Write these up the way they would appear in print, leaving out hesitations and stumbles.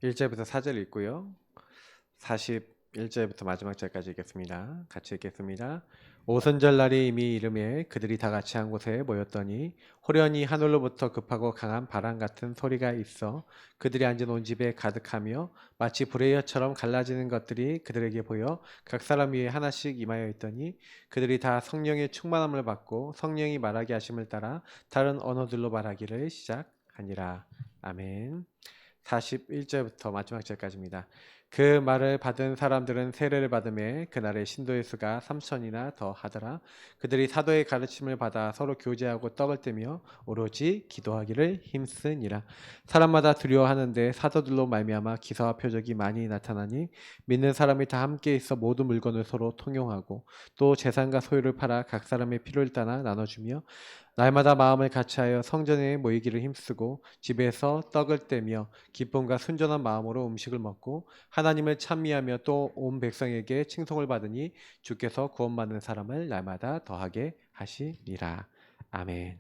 1절부터 4절 읽고요. 41절부터 마지막 절까지 읽겠습니다. 같이 읽겠습니다. 오순절날이 이미 이름에 그들이 다 같이 한 곳에 모였더니 호련히 하늘로부터 급하고 강한 바람 같은 소리가 있어 그들이 앉은 온 집에 가득하며 마치 불의 혀처럼 갈라지는 것들이 그들에게 보여 각 사람 위에 하나씩 임하여 있더니 그들이 다 성령의 충만함을 받고 성령이 말하게 하심을 따라 다른 언어들로 말하기를 시작하니라. 아멘. 41절부터 마지막 절까지입니다. 그 말을 받은 사람들은 세례를 받음에 그날의 신도의 수가 3천이나 더 하더라. 그들이 사도의 가르침을 받아 서로 교제하고 떡을 떼며 오로지 기도하기를 힘쓰니라. 사람마다 두려워하는데 사도들로 말미암아 기사와 표적이 많이 나타나니 믿는 사람이 다 함께 있어 모든 물건을 서로 통용하고 또 재산과 소유를 팔아 각 사람의 필요를 따라 나눠주며 날마다 마음을 같이하여 성전에 모이기를 힘쓰고 집에서 떡을 떼며 기쁨과 순전한 마음으로 음식을 먹고 하나님을 찬미하며 또 온 백성에게 칭송을 받으니 주께서 구원받는 사람을 날마다 더하게 하시니라. 아멘.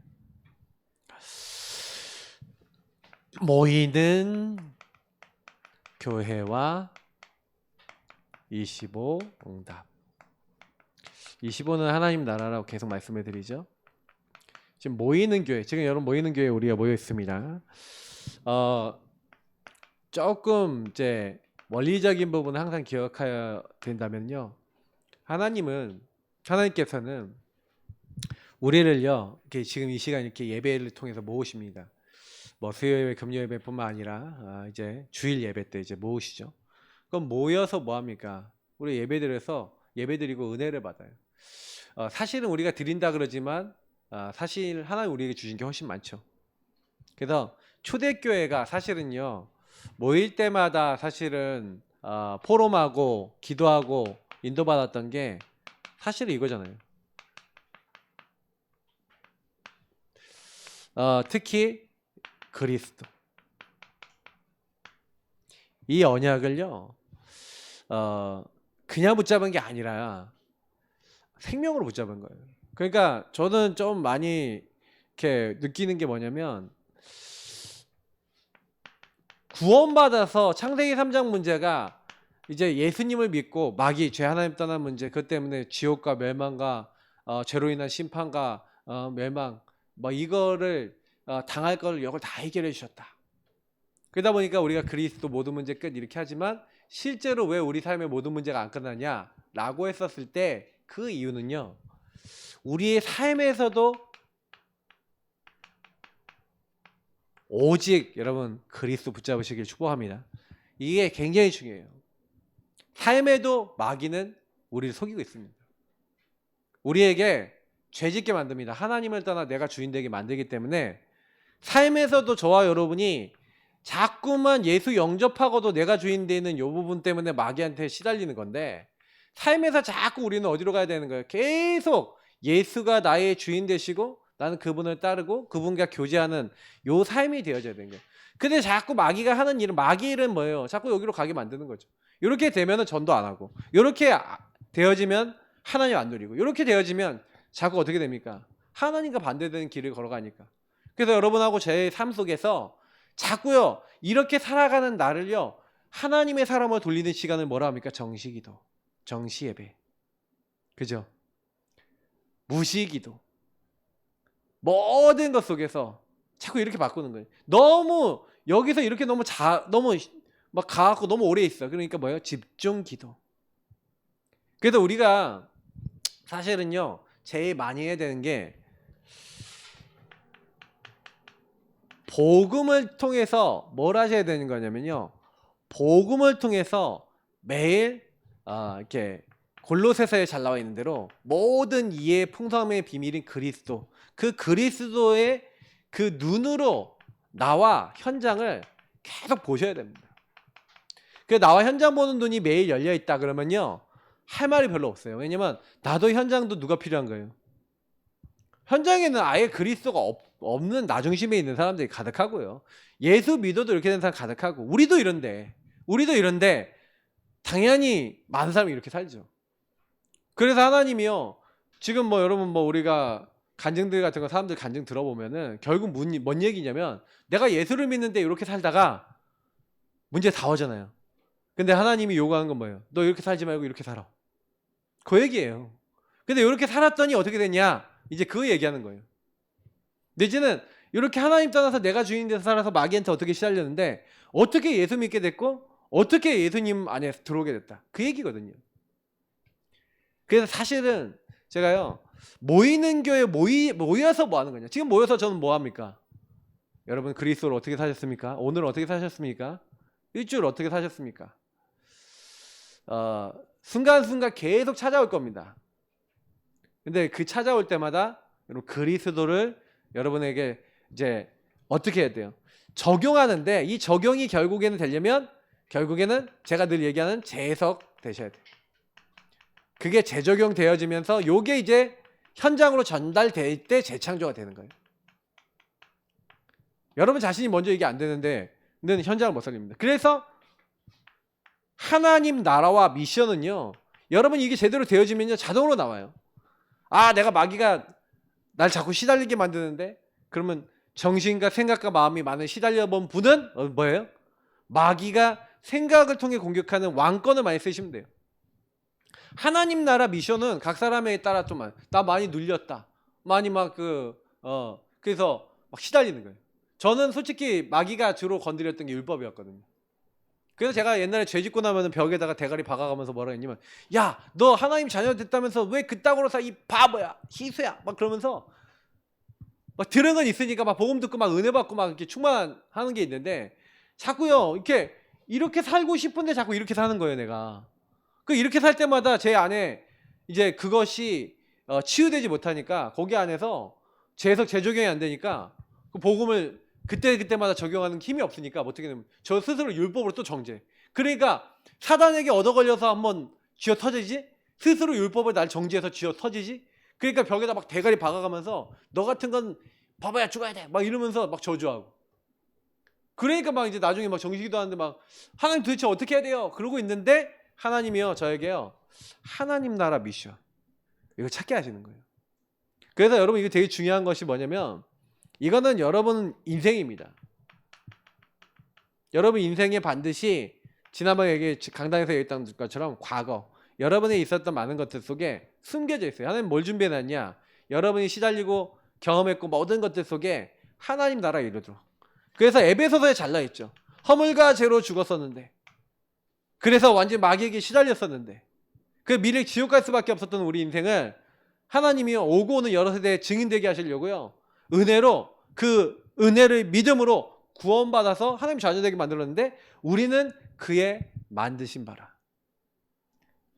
모이는 교회와 25 응답. 25는 하나님 나라라고 계속 말씀을 드리죠. 지금 모이는 교회, 지금 여러분 모이는 교회에 우리가 모여 있습니다. 조금 이제 원리적인 부분을 항상 기억해야 된다면요. 하나님께서는 우리를요, 이렇게 지금 이 시간 이렇게 예배를 통해서 모으십니다. 뭐 수요 예배, 금요 예배뿐만 아니라 이제 주일 예배 때 이제 모으시죠. 그럼 모여서 뭐 합니까? 우리 예배드려서 예배드리고 은혜를 받아요. 사실은 우리가 드린다 그러지만 사실 하나님 우리에게 주신 게 훨씬 많죠. 그래서 초대교회가 사실은요 모일 때마다 사실은 포럼하고 기도하고 인도받았던 게 사실은 이거잖아요. 특히 그리스도 이 언약을요 그냥 붙잡은 게 아니라 생명으로 붙잡은 거예요. 그러니까 저는 좀 많이 이렇게 느끼는 게 뭐냐면 구원받아서 창세기 3장 문제가 이제 예수님을 믿고 마귀 죄 하나님 떠난 문제, 그것 때문에 지옥과 멸망과 죄로 인한 심판과 멸망 뭐 이거를 당할 거를 이걸 다 해결해 주셨다. 그러다 보니까 우리가 그리스도 모든 문제 끝 이렇게 하지만 실제로 왜 우리 삶의 모든 문제가 안 끝나냐라고 했었을 때 그 이유는요, 우리의 삶에서도 오직 여러분 그리스도 붙잡으시길 축복합니다. 이게 굉장히 중요해요. 삶에도 마귀는 우리를 속이고 있습니다. 우리에게 죄짓게 만듭니다. 하나님을 떠나 내가 주인 되게 만들기 때문에 삶에서도 저와 여러분이 자꾸만 예수 영접하고도 내가 주인 되는 이 부분 때문에 마귀한테 시달리는 건데, 삶에서 자꾸 우리는 어디로 가야 되는 거예요? 계속 예수가 나의 주인 되시고 나는 그분을 따르고 그분과 교제하는 요 삶이 되어져야 되는 거예요. 근데 자꾸 마귀가 하는 일은, 마귀 일은 뭐예요? 자꾸 여기로 가게 만드는 거죠. 이렇게 되면 전도 안 하고, 이렇게 되어지면 하나님 안 누리고, 이렇게 되어지면 자꾸 어떻게 됩니까? 하나님과 반대되는 길을 걸어가니까. 그래서 여러분하고 제 삶 속에서 자꾸요 이렇게 살아가는 나를요 하나님의 사람을 돌리는 시간을 뭐라 합니까? 정시기도, 정시예배, 그죠? 무시기도, 모든 것 속에서 자꾸 이렇게 바꾸는 거예요. 너무 여기서 이렇게 너무 막 가갖고 너무 오래 있어. 그러니까 뭐예요? 집중기도. 그래서 우리가 사실은요 제일 많이 해야 되는 게 복음을 통해서 뭘 하셔야 되는 거냐면요, 복음을 통해서 매일 이렇게 골로새서에 잘 나와 있는 대로 모든 이해의 풍성함의 비밀인 그리스도, 그 그리스도의 그 눈으로 나와 현장을 계속 보셔야 됩니다. 그 나와 현장 보는 눈이 매일 열려 있다 그러면요 할 말이 별로 없어요. 왜냐면 나도 현장도 누가 필요한 거예요? 현장에는 아예 그리스도가 없는 나 중심에 있는 사람들이 가득하고요. 예수 믿어도 이렇게 된 사람 가득하고, 우리도 이런데 당연히 많은 사람이 이렇게 살죠. 그래서 하나님이요 지금 뭐 여러분 뭐 우리가 간증들 같은 거 사람들 간증 들어보면은 결국 뭔 얘기냐면, 내가 예수를 믿는데 이렇게 살다가 문제 다 오잖아요. 근데 하나님이 요구하는 건 뭐예요? 너 이렇게 살지 말고 이렇게 살아. 그 얘기예요. 근데 이렇게 살았더니 어떻게 됐냐? 이제 그 얘기하는 거예요. 내지는 이렇게 하나님 떠나서 내가 주인 돼서 살아서 마귀한테 어떻게 시달렸는데 어떻게 예수 믿게 됐고 어떻게 예수님 안에 들어오게 됐다. 그 얘기거든요. 그래서 사실은 제가요, 모이는 교회 모여서 뭐 하는 거냐? 지금 모여서 저는 뭐 합니까? 여러분 그리스도로 어떻게 사셨습니까? 오늘 어떻게 사셨습니까? 일주일 어떻게 사셨습니까? 순간순간 계속 찾아올 겁니다. 근데 그 찾아올 때마다 여러분 그리스도를 여러분에게 이제 어떻게 해야 돼요? 적용하는데 이 적용이 결국에는 되려면 결국에는 제가 늘 얘기하는 재해석 되셔야 돼요. 그게 재적용 되어지면서 요게 이제 현장으로 전달될 때 재창조가 되는 거예요. 여러분 자신이 먼저 이게 안 되는데 는 현장을 못 살립니다. 그래서 하나님 나라와 미션은요, 여러분 이게 제대로 되어지면요 자동으로 나와요. 아, 내가 마귀가 날 자꾸 시달리게 만드는데, 그러면 정신과 생각과 마음이 많은 시달려본 분은 뭐예요? 마귀가 생각을 통해 공격하는 왕권을 많이 쓰시면 돼요. 하나님 나라 미션은 각 사람에 따라 좀 나 많이 눌렸다, 많이 그래서 막 시달리는 거예요. 저는 솔직히 마귀가 주로 건드렸던 게 율법이었거든요. 그래서 제가 옛날에 죄 짓고 나면 벽에다가 대가리 박아가면서 뭐라 했냐면, 야, 너 하나님 자녀 됐다면서 왜 그따구로 사, 이 바보야, 희수야, 막 그러면서 막 들은 건 있으니까 막 복음 듣고 막 은혜 받고 막 이렇게 충만하는 게 있는데, 자꾸요 이렇게 살고 싶은데 자꾸 이렇게 사는 거예요, 내가. 그 이렇게 살 때마다 제 안에 이제 그것이 치유되지 못하니까, 거기 안에서 재적용이 안 되니까 그 복음을 그때마다 적용하는 힘이 없으니까 어떻게 되면 저 스스로 율법으로 또 정죄. 그러니까 사단에게 얻어 걸려서 한번 쥐어 터지지, 스스로 율법을 날 정죄해서 쥐어 터지지. 그러니까 벽에다 막 대가리 박아가면서 너 같은 건 바보야 죽어야 돼 막 이러면서 막 저주하고. 그러니까 막 이제 나중에 막 정식기도 하는데 막 하나님 도대체 어떻게 해야 돼요? 그러고 있는데 하나님이요 저에게요 하나님 나라 미션 이거 찾게 하시는 거예요. 그래서 여러분 이거 되게 중요한 것이 뭐냐면, 이거는 여러분 인생입니다. 여러분 인생에 반드시 지난번에 강당에서 얘기했던 것처럼 과거 여러분에 있었던 많은 것들 속에 숨겨져 있어요. 하나님 뭘 준비해놨냐? 여러분이 시달리고 경험했고 모든 것들 속에 하나님 나라 이루도록. 그래서 에베소서에 잘나있죠. 허물과 죄로 죽었었는데, 그래서 완전 마귀에게 시달렸었는데, 그 미래 지옥 갈 수밖에 없었던 우리 인생을 하나님이 오고 오는 여러 세대에 증인되게 하시려고요, 은혜로 그 은혜를 믿음으로 구원받아서 하나님 자녀되게 만들었는데, 우리는 그의 만드신 바라.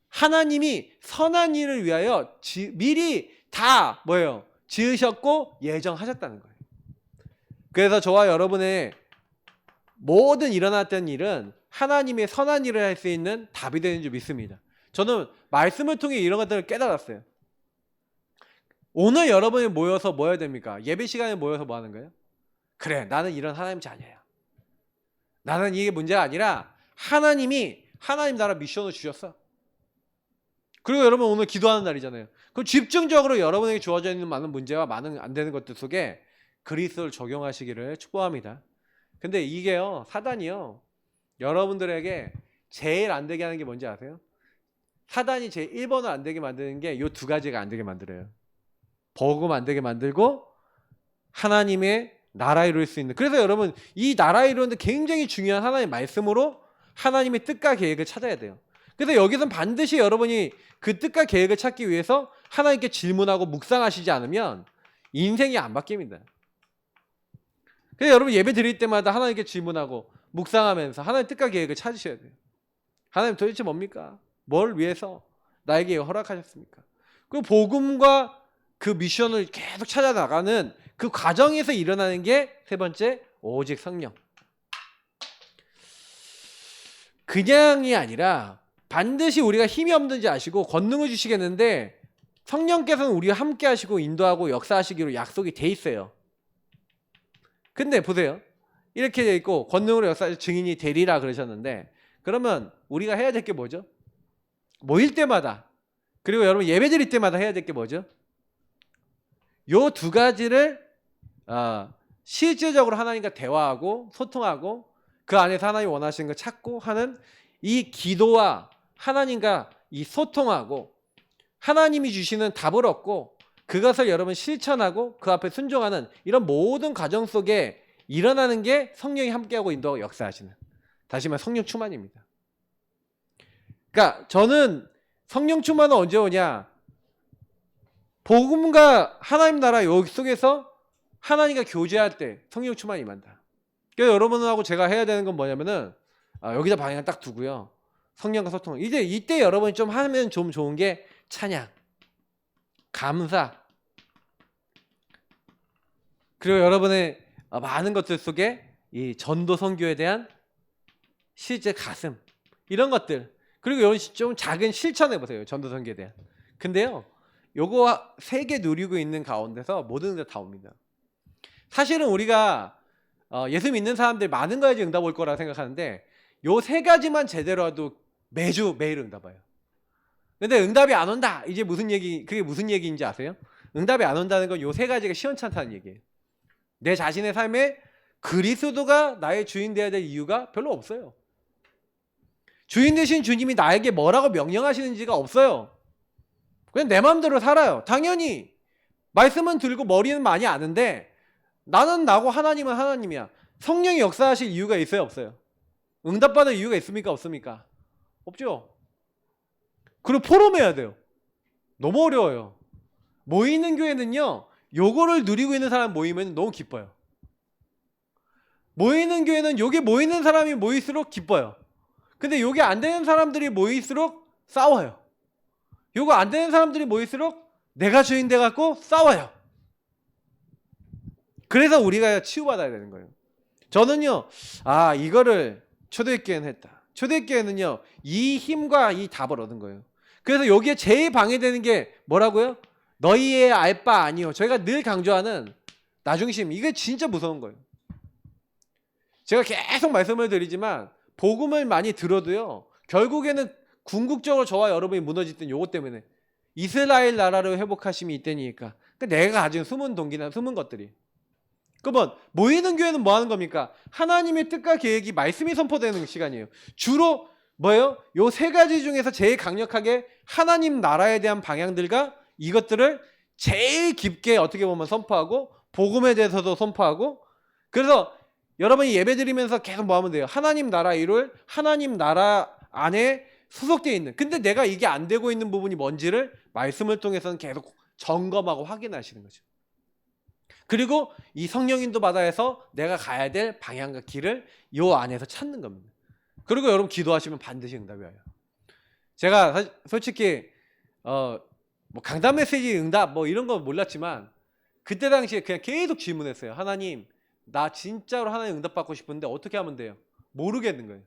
하나님이 선한 일을 위하여 미리 다 뭐예요? 지으셨고 예정하셨다는 거예요. 그래서 저와 여러분의 모든 일어났던 일은 하나님의 선한 일을 할 수 있는 답이 되는 줄 믿습니다. 저는 말씀을 통해 이런 것들을 깨달았어요. 오늘 여러분이 모여서 뭐 해야 됩니까? 예배 시간에 모여서 뭐 하는 거예요? 그래, 나는 이런 하나님 자녀야. 나는 이게 문제가 아니라 하나님이 하나님 나라 미션을 주셨어. 그리고 여러분 오늘 기도하는 날이잖아요. 그럼 집중적으로 여러분에게 주어져 있는 많은 문제와 많은 안 되는 것들 속에 그리스도를 적용하시기를 축복합니다. 근데 이게요, 사단이요, 여러분들에게 제일 안 되게 하는 게 뭔지 아세요? 사단이 제일 1번을 안 되게 만드는 게 이 두 가지가 안 되게 만들어요. 복음 안 되게 만들고 하나님의 나라 이룰 수 있는. 그래서 여러분 이 나라 이루는데 굉장히 중요한 하나님의 말씀으로 하나님의 뜻과 계획을 찾아야 돼요. 그래서 여기서는 반드시 여러분이 그 뜻과 계획을 찾기 위해서 하나님께 질문하고 묵상하시지 않으면 인생이 안 바뀝니다. 그래서 여러분 예배 드릴 때마다 하나님께 질문하고 묵상하면서 하나님의 뜻과 계획을 찾으셔야 돼요. 하나님 도대체 뭡니까? 뭘 위해서 나에게 허락하셨습니까? 그 복음과 그 미션을 계속 찾아나가는 그 과정에서 일어나는 게 세 번째, 오직 성령. 그냥이 아니라 반드시 우리가 힘이 없는지 아시고 권능을 주시겠는데, 성령께서는 우리와 함께 하시고 인도하고 역사하시기로 약속이 돼 있어요. 근데 보세요, 이렇게 돼 있고 권능으로 역사하실 증인이 되리라 그러셨는데, 그러면 우리가 해야 될 게 뭐죠? 모일 때마다, 그리고 여러분 예배 드릴 때마다 해야 될 게 뭐죠? 요 두 가지를 실질적으로 하나님과 대화하고 소통하고 그 안에서 하나님 원하시는 걸 찾고 하는 이 기도와 하나님과 이 소통하고 하나님이 주시는 답을 얻고 그것을 여러분 실천하고 그 앞에 순종하는 이런 모든 과정 속에 일어나는 게 성령이 함께하고 인도하고 역사하시는, 다시 말해 성령 충만입니다. 그러니까 저는 성령 충만은 언제 오냐? 복음과 하나님 나라 여기 속에서 하나님과 교제할 때 성령 충만이 임한다. 그래서 여러분하고 제가 해야 되는 건 뭐냐면은 여기다 방향 딱 두고요. 성령과 소통. 이제 이때 여러분이 좀 하면 좀 좋은 게 찬양, 감사, 그리고 여러분의 많은 것들 속에 이 전도 선교에 대한 실제 가슴, 이런 것들, 그리고 여러분 좀 작은 실천해 보세요. 전도 선교에 대한. 근데요, 요거 세 개 누리고 있는 가운데서 모든 게 다 옵니다. 사실은 우리가 예수 믿는 사람들 많은 거 가지고 응답 올 거라 생각하는데 요 세 가지만 제대로 해도 매주 매일 응답 와요. 근데 응답이 안 온다. 이제 그게 무슨 얘기인지 아세요? 응답이 안 온다는 건 요 세 가지가 시원찮다는 얘기예요. 내 자신의 삶에 그리스도가 나의 주인 되어야 될 이유가 별로 없어요. 주인 되신 주님이 나에게 뭐라고 명령하시는지가 없어요. 그냥 내 마음대로 살아요. 당연히 말씀은 들고 머리는 많이 아는데 나는 나고 하나님은 하나님이야. 성령이 역사하실 이유가 있어요, 없어요? 응답받을 이유가 있습니까, 없습니까? 없죠. 그리고 포럼해야 돼요. 너무 어려워요. 모이는 교회는요, 요거를 누리고 있는 사람 모이면 너무 기뻐요. 모이는 교회는 요게 모이는 사람이 모일수록 기뻐요. 근데 요게 안 되는 사람들이 모일수록 싸워요. 요거 안 되는 사람들이 모일수록 내가 주인 돼 갖고 싸워요. 그래서 우리가 치유받아야 되는 거예요. 저는요, 이거를 초대교회는 했다. 초대교회는요, 이 힘과 이 답을 얻은 거예요. 그래서 여기에 제일 방해되는 게 뭐라고요? 너희의 알 바 아니요. 저희가 늘 강조하는 나중심. 이게 진짜 무서운 거예요. 제가 계속 말씀을 드리지만 복음을 많이 들어도요, 결국에는 궁극적으로 저와 여러분이 무너질 요것 때문에 이스라엘 나라를 회복하심이 이때니까. 내가 가진 숨은 동기나 숨은 것들이. 그러면 모이는 교회는 뭐 하는 겁니까? 하나님의 뜻과 계획이 말씀이 선포되는 시간이에요. 주로 뭐예요? 요 세 가지 중에서 제일 강력하게 하나님 나라에 대한 방향들과 이것들을 제일 깊게 어떻게 보면 선포하고 복음에 대해서도 선포하고, 그래서 여러분이 예배드리면서 계속 뭐 하면 돼요? 하나님 나라 이룰 하나님 나라 안에 소속되어 있는, 근데 내가 이게 안 되고 있는 부분이 뭔지를 말씀을 통해서는 계속 점검하고 확인하시는 거죠. 그리고 이 성령인도 받아서 내가 가야 될 방향과 길을 이 안에서 찾는 겁니다. 그리고 여러분 기도하시면 반드시 응답이 와요. 제가 솔직히 뭐 강단 메시지 응답 뭐 이런 거 몰랐지만 그때 당시에 그냥 계속 질문했어요. 하나님, 나 진짜로 하나님 응답 받고 싶은데 어떻게 하면 돼요? 모르겠는 거예요.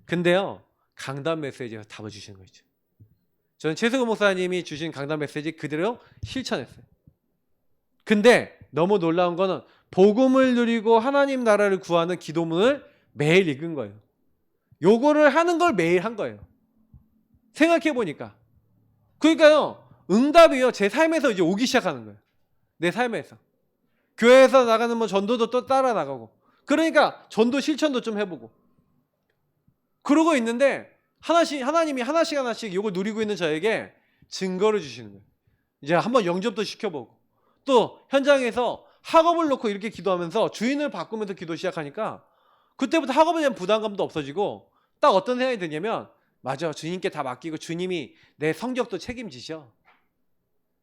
근데요, 강단 메시지에서 답을 주시는 거죠. 저는 최승우 목사님이 주신 강단 메시지 그대로 실천했어요. 근데 너무 놀라운 거는 복음을 누리고 하나님 나라를 구하는 기도문을 매일 읽은 거예요. 요거를 하는 걸 매일 한 거예요. 생각해 보니까. 그러니까요, 응답이요, 제 삶에서 이제 오기 시작하는 거예요. 내 삶에서. 교회에서 나가는 뭐 전도도 또 따라 나가고. 그러니까 전도 실천도 좀 해보고. 그러고 있는데 하나님이 하나씩 요거 누리고 있는 저에게 증거를 주시는 거예요. 이제 한번 영접도 시켜보고. 또 현장에서 학업을 놓고 이렇게 기도하면서 주인을 바꾸면서 기도 시작하니까 그때부터 학업에 대한 부담감도 없어지고, 딱 어떤 생각이 드냐면, 맞아, 주님께 다 맡기고 주님이 내 성적도 책임지셔.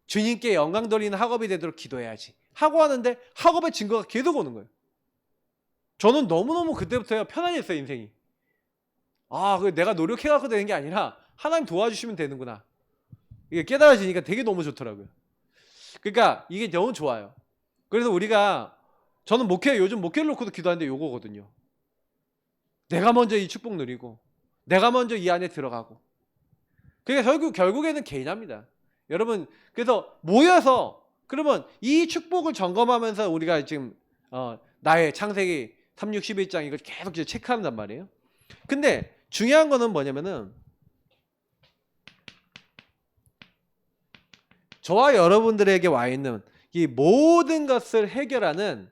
주님께 영광 돌리는 학업이 되도록 기도해야지 하고 하는데 학업의 증거가 계속 오는 거예요. 저는 너무너무 그때부터 편안했어요, 인생이. 내가 노력해갖고 되는 게 아니라 하나님 도와주시면 되는구나. 이게 깨달아지니까 되게 너무 좋더라고요. 그러니까 이게 너무 좋아요. 그래서 저는 요즘 목회를 놓고도 기도하는데 요거거든요. 내가 먼저 이 축복 누리고 내가 먼저 이 안에 들어가고. 그러니까 결국에는 개인합니다. 여러분, 그래서 모여서 그러면 이 축복을 점검하면서 우리가 지금 나의 창세기 3, 6, 11장 이걸 계속 이제 체크한단 말이에요. 근데 중요한 거는 뭐냐면은 저와 여러분들에게 와 있는 이 모든 것을 해결하는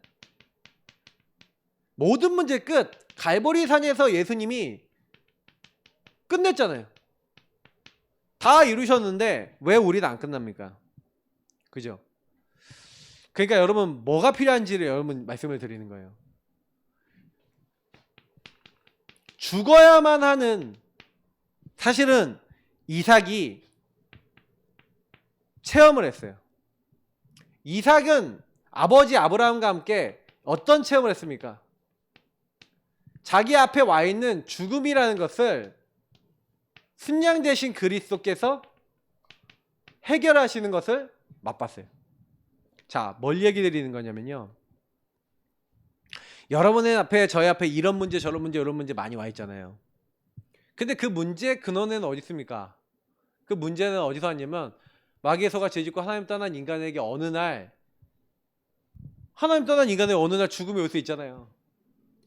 모든 문제 끝. 갈보리산에서 예수님이 끝냈잖아요. 다 이루셨는데 왜 우리는 안 끝납니까? 그죠? 그러니까 여러분 뭐가 필요한지를 여러분 말씀을 드리는 거예요. 죽어야만 하는, 사실은 이삭이 체험을 했어요. 이삭은 아버지 아브라함과 함께 어떤 체험을 했습니까? 자기 앞에 와 있는 죽음이라는 것을 순양 대신 그리스도께서 해결하시는 것을 맛봤어요. 자, 뭘 얘기 드리는 거냐면요. 여러분의 앞에, 저희 앞에 이런 문제, 저런 문제, 이런 문제 많이 와 있잖아요. 근데 그 문제의 근원에는 어디 있습니까? 그 문제는 어디서 왔냐면 마귀의 소가 죄짓고 하나님 떠난 인간에게 어느 날, 하나님 떠난 인간의 어느 날 죽음이 올 수 있잖아요.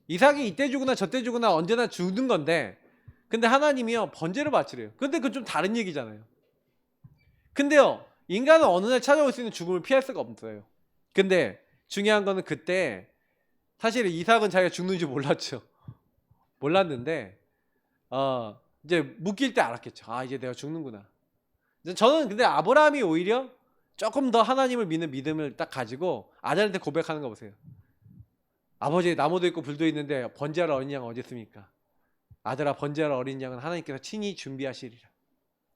이삭이 이때 죽으나 저때 죽으나 언제나 죽는 건데, 근데 하나님이요 번제를 바치래요. 근데 그건 좀 다른 얘기잖아요. 근데요, 인간은 어느 날 찾아올 수 있는 죽음을 피할 수가 없어요. 근데 중요한 거는 그때 사실 이삭은 자기가 죽는 줄 몰랐죠. 몰랐는데 이제 묶일 때 알았겠죠. 아, 이제 내가 죽는구나. 저는 근데 아브라함이 오히려 조금 더 하나님을 믿는 믿음을 딱 가지고 아들한테 고백하는 거 보세요. 아버지, 나무도 있고 불도 있는데 번제하러 어린 양은 어디 있습니까? 아들아, 번제하러 어린 양은 하나님께서 친히 준비하시리라.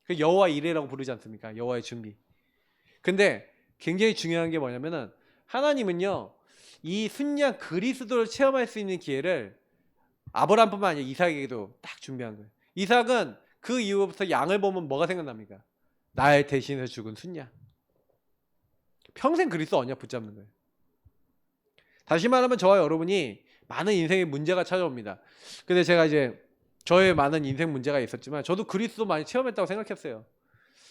그 여호와 이레라고 부르지 않습니까? 여호와의 준비. 근데 굉장히 중요한 게 뭐냐면은 하나님은요 이 순양 그리스도를 체험할 수 있는 기회를 아브라함뿐만 아니라 이삭에게도 딱 준비한 거예요. 이삭은 그 이후부터 양을 보면 뭐가 생각납니까? 나의 대신해서 죽은 순양. 평생 그리스도 언약 붙잡는 거예요. 다시 말하면 저와 여러분이 많은 인생의 문제가 찾아옵니다. 근데 제가 이제 저의 많은 인생 문제가 있었지만 저도 그리스도 많이 체험했다고 생각했어요.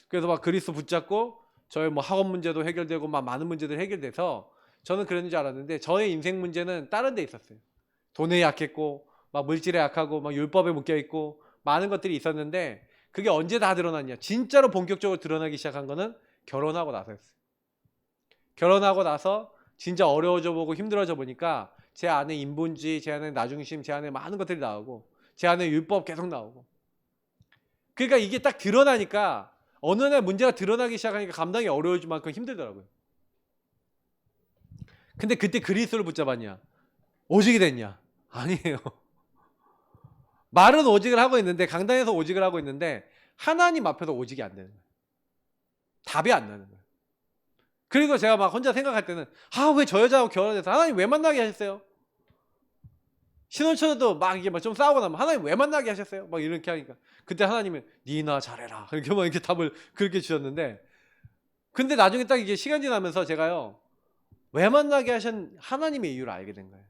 그래서 막 그리스도 붙잡고 저의 뭐 학업 문제도 해결되고 막 많은 문제들이 해결돼서 저는 그런 줄 알았는데 저의 인생 문제는 다른 데 있었어요. 돈에 약했고 막 물질에 약하고 막 율법에 묶여 있고 많은 것들이 있었는데 그게 언제 다 드러났냐? 진짜로 본격적으로 드러나기 시작한 거는 결혼하고 나서였어요. 결혼하고 나서 진짜 어려워져 보고 힘들어져 보니까 제 안에 인본주의, 제 안에 나중심, 제 안에 많은 것들이 나오고 제 안에 율법 계속 나오고, 그러니까 이게 딱 드러나니까 어느 날 문제가 드러나기 시작하니까 감당이 어려워질 만큼 힘들더라고요. 근데 그때 그리스도를 붙잡았냐? 오직이 됐냐? 아니에요. 말은 오직을 하고 있는데, 강단에서 오직을 하고 있는데 하나님 앞에서 오직이 안 되는 거예요. 답이 안 나는 거예요. 그리고 제가 막 혼자 생각할 때는 왜 저 여자하고 결혼해서 하나님 왜 만나게 하셨어요? 신혼처도 막 이게 막 좀 싸우고 나면 하나님 왜 만나게 하셨어요? 막 이렇게 하니까 그때 하나님은 니나 잘해라 이렇게 막 이렇게 답을 그렇게 주셨는데, 근데 나중에 딱 이게 시간 지나면서 제가요 왜 만나게 하신 하나님의 이유를 알게 된 거예요.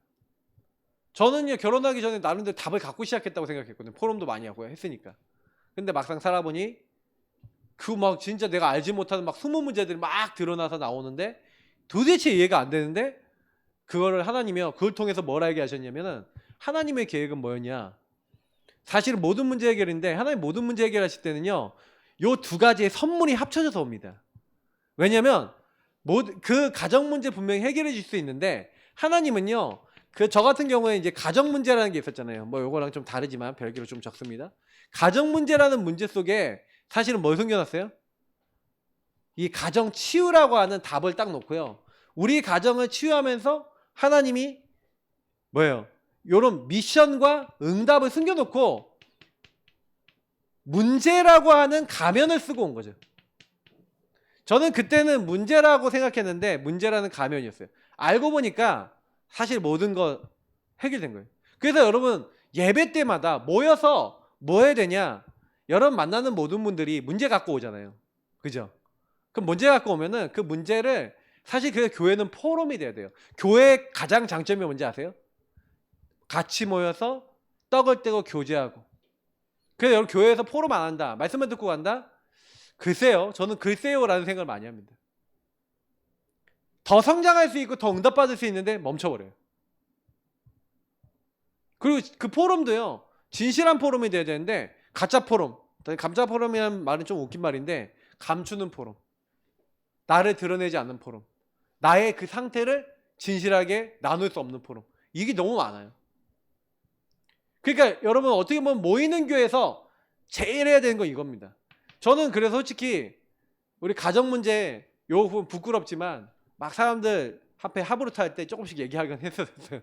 저는요 결혼하기 전에 나름대로 답을 갖고 시작했다고 생각했거든요. 포럼도 많이 하고 했으니까. 근데 막상 살아보니 그 막 진짜 내가 알지 못하는 막 숨은 문제들이 막 드러나서 나오는데 도대체 이해가 안 되는데, 그거를 하나님이요 그걸 통해서 뭘 알게 하셨냐면은 하나님의 계획은 뭐였냐? 사실은 모든 문제 해결인데 하나님 모든 문제 해결하실 때는요 요 두 가지의 선물이 합쳐져서 옵니다. 왜냐면 그 가정 문제 분명히 해결해 줄 수 있는데 하나님은요 저 같은 경우에 이제 가정 문제라는 게 있었잖아요. 뭐 요거랑 좀 다르지만 별개로 좀 적습니다. 가정 문제라는 문제 속에 사실은 뭘 숨겨놨어요? 이 가정 치유라고 하는 답을 딱 놓고요. 우리 가정을 치유하면서 하나님이 뭐예요? 요런 미션과 응답을 숨겨놓고 문제라고 하는 가면을 쓰고 온 거죠. 저는 그때는 문제라고 생각했는데 문제라는 가면이었어요. 알고 보니까 사실 모든 거 해결된 거예요. 그래서 여러분 예배 때마다 모여서 뭐 해야 되냐? 여러분 만나는 모든 분들이 문제 갖고 오잖아요. 그죠? 그럼 문제 갖고 오면은 그 문제를, 사실 그 교회는 포럼이 돼야 돼요. 교회의 가장 장점이 뭔지 아세요? 같이 모여서 떡을 떼고 교제하고. 그래서 여러분 교회에서 포럼 안 한다, 말씀만 듣고 간다? 글쎄요, 저는 글쎄요라는 생각을 많이 합니다. 더 성장할 수 있고 더 응답받을 수 있는데 멈춰버려요. 그리고 그 포럼도요 진실한 포럼이 돼야 되는데 가짜 포럼, 가짜 포럼이라는 말은 좀 웃긴 말인데 감추는 포럼, 나를 드러내지 않는 포럼, 나의 그 상태를 진실하게 나눌 수 없는 포럼, 이게 너무 많아요. 그러니까 여러분 어떻게 보면 모이는 교회에서 제일 해야 되는 건 이겁니다. 저는 그래서 솔직히 우리 가정 문제 요 부분 부끄럽지만 막 사람들 앞에 하부르트 할 때 조금씩 얘기하긴 했었어요.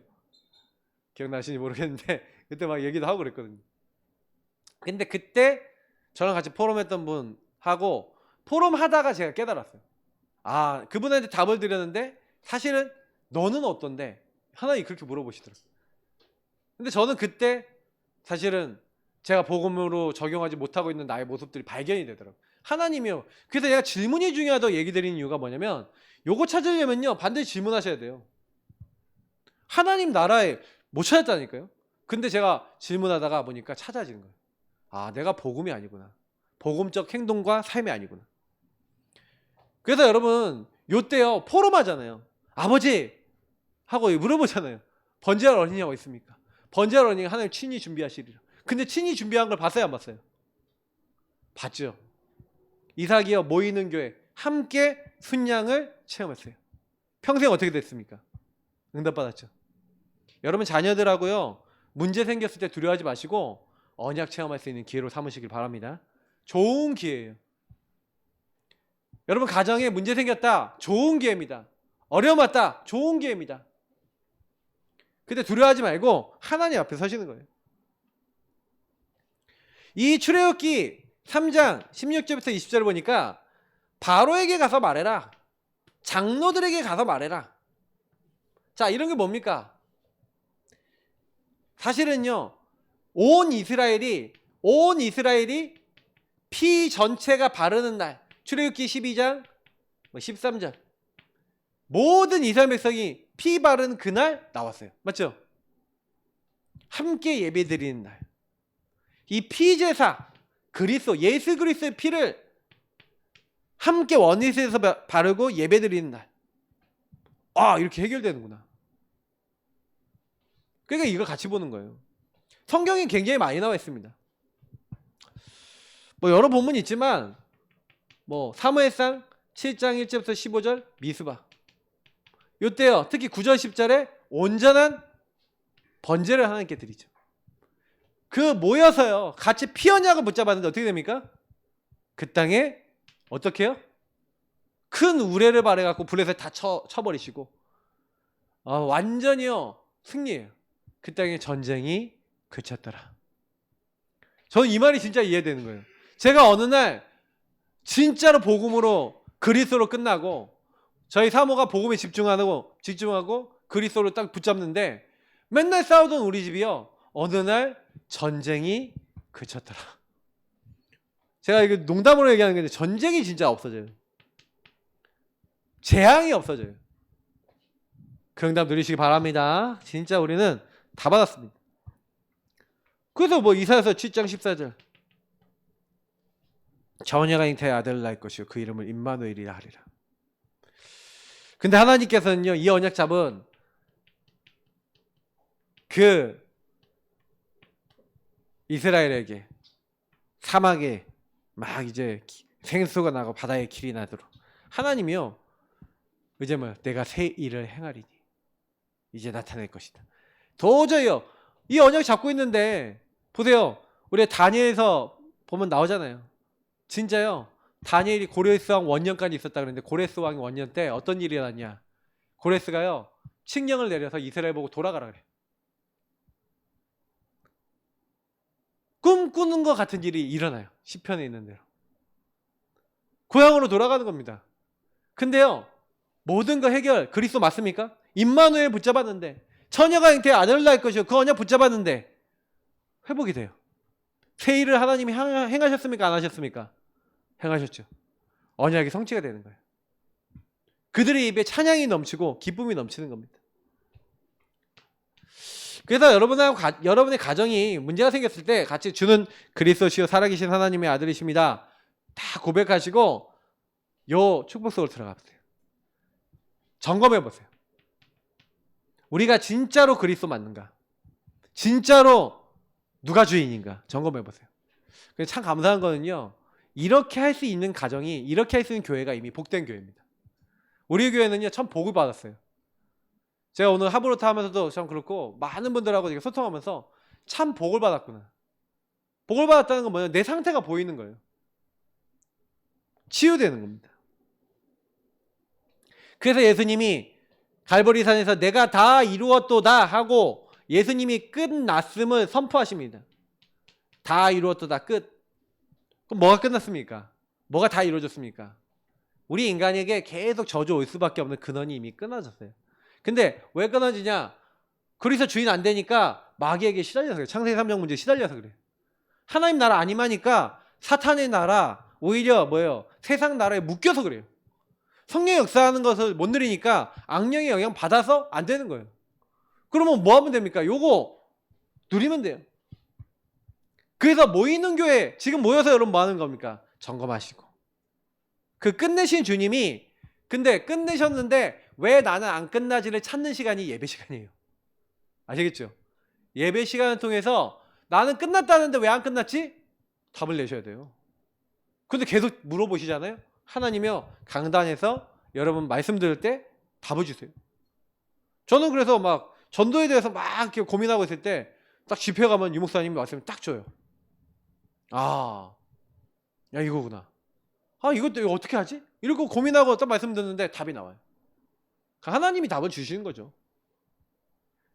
기억나시는지 모르겠는데 그때 막 얘기도 하고 그랬거든요. 근데 그때 저랑 같이 포럼했던 분하고 포럼 하다가 제가 깨달았어요. 아, 그분한테 답을 드렸는데 사실은 너는 어떤데? 하나님 그렇게 물어보시더라고요. 근데 저는 그때 사실은 제가 복음으로 적용하지 못하고 있는 나의 모습들이 발견이 되더라고요. 하나님이요. 그래서 내가 질문이 중요하다고 얘기 드리는 이유가 뭐냐면 요거 찾으려면요 반드시 질문하셔야 돼요. 하나님 나라에 못 찾았다니까요. 근데 제가 질문하다가 보니까 찾아지는 거예요. 아, 내가 복음이 아니구나. 복음적 행동과 삶이 아니구나. 그래서 여러분 요때요 포럼 하잖아요. 아버지 하고 물어보잖아요. 번제할 어린이가 있습니까? 번제할 어린이가 하나님 친히 준비하시리라. 근데 친히 준비한 걸 봤어요 안 봤어요? 봤죠. 이삭이요 모이는 교회 함께 순양을 체험했어요. 평생 어떻게 됐습니까? 응답받았죠. 여러분 자녀들하고요 문제 생겼을 때 두려워하지 마시고 언약 체험할 수 있는 기회로 삼으시길 바랍니다. 좋은 기회예요. 여러분 가정에 문제 생겼다 좋은 기회입니다. 어려움 왔다 좋은 기회입니다. 근데 두려워하지 말고 하나님 앞에 서시는 거예요. 이 출애굽기 3장 16절부터 20절을 보니까 바로에게 가서 말해라. 장로들에게 가서 말해라. 자, 이런 게 뭡니까? 사실은요. 온 이스라엘이 피 전체가 바르는 날 출애굽기 12장 13절 모든 이스라엘 백성이 피 바른 그날 나왔어요. 맞죠? 함께 예배드리는 날. 이 피제사 그리스도 예수 그리스도의 피를 함께 원리스에서 바르고 예배드리는 날. 아, 이렇게 해결되는구나. 그러니까 이걸 같이 보는 거예요. 성경이 굉장히 많이 나와 있습니다. 뭐 여러 본문이 있지만 뭐 사무엘상 7장 1절부터 15절 미스바. 요때요. 특히 9절 10절에 온전한 번제를 하나님께 드리죠. 그 모여서요. 같이 피 언약을 붙잡았는데 어떻게 됩니까? 그 땅에 어떻게 해요? 큰 우레를 발해갖고 불에서 다 쳐버리시고 완전히요. 승리해요. 그 땅에 전쟁이 그쳤더라. 저는 이 말이 진짜 이해되는 거예요. 제가 어느 날 진짜로 복음으로 그리스도로 끝나고 저희 사모가 복음에 집중하고 그리스도로 딱 붙잡는데 맨날 싸우던 우리 집이요. 어느 날 전쟁이 그쳤더라. 제가 이거 농담으로 얘기하는 건데 전쟁이 진짜 없어져요. 재앙이 없어져요. 그 응답 누리시기 바랍니다. 진짜 우리는 다 받았습니다. 그래서 뭐 이사야서 7장 14절 자녀가 잉태의 아들을 낳을 것이요 그 이름을 임마누엘이라 하리라. 근데 하나님께서는요 이 언약 잡은 그 이스라엘에게 사막에 막 이제 생수가 나고 바다에 길이 나도록 하나님이요 이제 뭐 내가 새 일을 행하리니 이제 나타낼 것이다. 도저히요 이 언약 잡고 있는데 보세요. 우리 다니엘에서 보면 나오잖아요. 진짜요. 다니엘이 고레스 왕 원년까지 있었다 그랬는데 고레스 왕 원년 때 어떤 일이 일어났냐. 고레스가요 칙령을 내려서 이스라엘 보고 돌아가라 그래. 꿈꾸는 것 같은 일이 일어나요. 시편에 있는 대로. 고향으로 돌아가는 겁니다. 근데요 모든 거 해결 그리스도 맞습니까? 임마누엘 붙잡았는데 처녀가 잉태의 아들을 낳을 것이요 그 언약 붙잡았는데 회복이 돼요. 새 일을 하나님이 행하셨습니까? 안 하셨습니까? 행하셨죠. 언약이 성취가 되는 거예요. 그들의 입에 찬양이 넘치고 기쁨이 넘치는 겁니다. 그래서 여러분의 가정이 문제가 생겼을 때 같이 주는 그리스도시요 살아계신 하나님의 아들이십니다. 다 고백하시고 요 축복 속으로 들어가 보세요. 점검해 보세요. 우리가 진짜로 그리스도 맞는가? 진짜로 누가 주인인가? 점검해 보세요. 참 감사한 거는요. 이렇게 할 수 있는 가정이 이렇게 할 수 있는 교회가 이미 복된 교회입니다. 우리 교회는요. 참 복을 받았어요. 제가 오늘 하브로타 하면서도 참 그렇고 많은 분들하고 소통하면서 참 복을 받았구나. 복을 받았다는 건 뭐냐? 내 상태가 보이는 거예요. 치유되는 겁니다. 그래서 예수님이 갈보리산에서 내가 다 이루었도다 하고 예수님이 끝났음을 선포하십니다. 다 이루었도다 끝. 그럼 뭐가 끝났습니까? 뭐가 다 이루어졌습니까? 우리 인간에게 계속 저주 올 수밖에 없는 근원이 이미 끊어졌어요. 근데 왜 끊어지냐? 그리스도 주인 안 되니까 마귀에게 시달려서 그래요. 창세기 3장 문제에 시달려서 그래요. 하나님 나라 안 임하니까 사탄의 나라, 오히려 뭐예요? 세상 나라에 묶여서 그래요. 성령의 역사하는 것을 못 누리니까 악령의 영향 받아서 안 되는 거예요. 그러면 뭐 하면 됩니까? 요거 누리면 돼요. 그래서 모이는 교회 지금 모여서 여러분 뭐 하는 겁니까? 점검하시고. 그 끝내신 주님이 근데 끝내셨는데 왜 나는 안 끝나지를 찾는 시간이 예배 시간이에요. 아시겠죠? 예배 시간을 통해서 나는 끝났다는데 왜 안 끝났지? 답을 내셔야 돼요. 근데 계속 물어보시잖아요. 하나님이요 강단에서 여러분 말씀 들을 때 답을 주세요. 저는 그래서 막 전도에 대해서 막 이렇게 고민하고 있을 때 딱 집회 가면 유 목사님이 말씀을 딱 줘요. 아, 야 이거구나. 아 이것도 이거 어떻게 하지? 이러고 고민하고 딱 말씀 듣는데 답이 나와요. 하나님이 답을 주시는 거죠.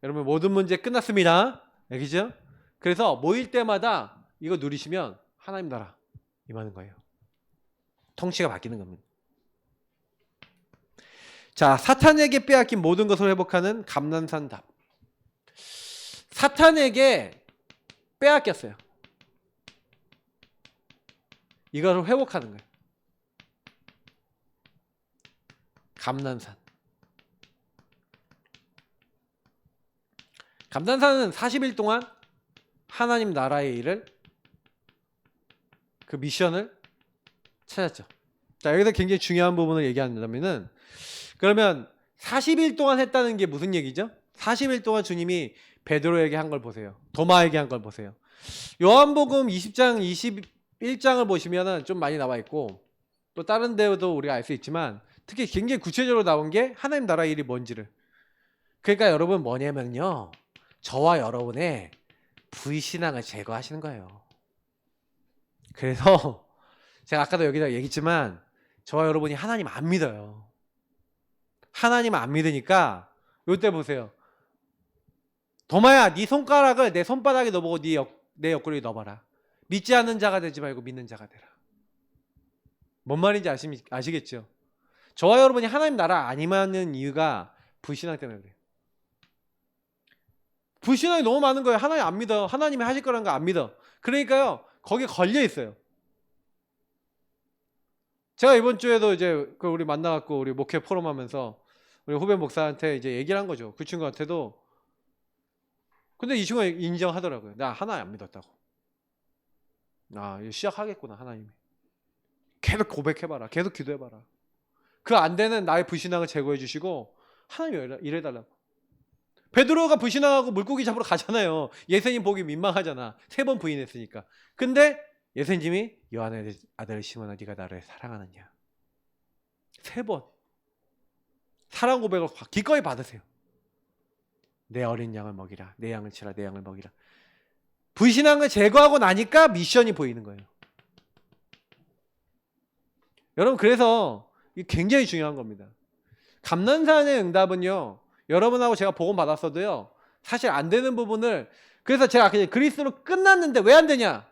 여러분 모든 문제 끝났습니다. 알겠죠? 그래서 모일 때마다 이거 누리시면 하나님 나라 임하는 거예요. 통치가 바뀌는 겁니다. 자, 사탄에게 빼앗긴 모든 것을 회복하는 감난산 답. 사탄에게 빼앗겼어요. 이거를 회복하는 거예요. 감난산. 감난산은 40일 동안 하나님 나라의 일을 그 미션을 찾았죠. 자, 여기서 굉장히 중요한 부분을 얘기한다면은 그러면 40일 동안 했다는 게 무슨 얘기죠? 40일 동안 주님이 베드로에게 한 걸 보세요. 도마에게 한 걸 보세요. 요한복음 20장, 21장을 보시면은 좀 많이 나와 있고 또 다른 데도 우리가 알 수 있지만 특히 굉장히 구체적으로 나온 게 하나님 나라의 일이 뭔지를. 그러니까 여러분 뭐냐면요. 저와 여러분의 불신앙을 제거하시는 거예요. 그래서 제가 아까도 여기다 얘기했지만 저와 여러분이 하나님 안 믿어요. 하나님 안 믿으니까 요때 보세요. 도마야 네 손가락을 내 손바닥에 넣어보고 내 옆구리에 넣어봐라. 믿지 않는 자가 되지 말고 믿는 자가 되라. 뭔 말인지 아시겠죠? 저와 여러분이 하나님 나라 안 임하는 이유가 불신앙 때문에 그래요. 불신앙이 너무 많은 거예요. 하나님 안 믿어. 하나님이 하실 거라는 거 안 믿어. 그러니까요. 거기에 걸려 있어요. 제가 이번 주에도 이제 우리 만나갖고 우리 목회 포럼 하면서 우리 후배 목사한테 이제 얘기를 한 거죠. 그 친구한테도. 근데 이 친구가 인정하더라고요. 나 하나님 안 믿었다고. 아, 이거 시작하겠구나, 하나님이. 계속 고백해봐라. 계속 기도해봐라. 그 안 되는 나의 불신앙을 제거해 주시고 하나님이 이래달라고. 베드로가 불신앙하고 물고기 잡으러 가잖아요. 예수님 보기 민망하잖아. 3번 부인했으니까. 근데 예수님이 요한의 아들 시몬아 네가 나를 사랑하느냐. 3번. 사랑 고백을 기꺼이 받으세요. 내 어린 양을 먹이라. 내 양을 치라. 내 양을 먹이라. 불신앙을 제거하고 나니까 미션이 보이는 거예요. 여러분 그래서 이게 굉장히 중요한 겁니다. 감난산의 응답은요. 여러분하고 제가 복음 받았어도요. 사실 안 되는 부분을 그래서 제가 그냥 그리스도로 끝났는데 왜 안 되냐?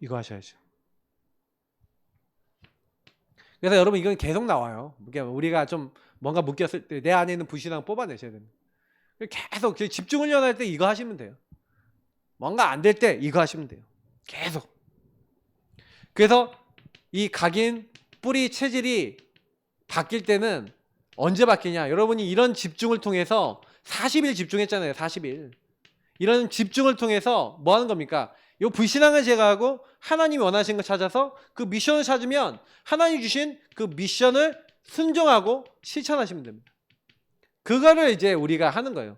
이거 하셔야죠. 그래서 여러분 이건 계속 나와요. 우리가 좀 뭔가 묶였을 때 내 안에 있는 불신앙 뽑아내셔야 됩니다. 계속 집중 훈련할 때 이거 하시면 돼요. 뭔가 안 될 때 이거 하시면 돼요. 계속. 그래서 이 각인 뿌리 체질이 바뀔 때는 언제 바뀌냐? 여러분이 이런 집중을 통해서 40일 집중했잖아요. 40일. 이런 집중을 통해서 뭐 하는 겁니까? 이 불신앙을 제거하고 하나님이 원하시는 걸 찾아서 그 미션을 찾으면 하나님 주신 그 미션을 순종하고 실천하시면 됩니다. 그거를 이제 우리가 하는 거예요.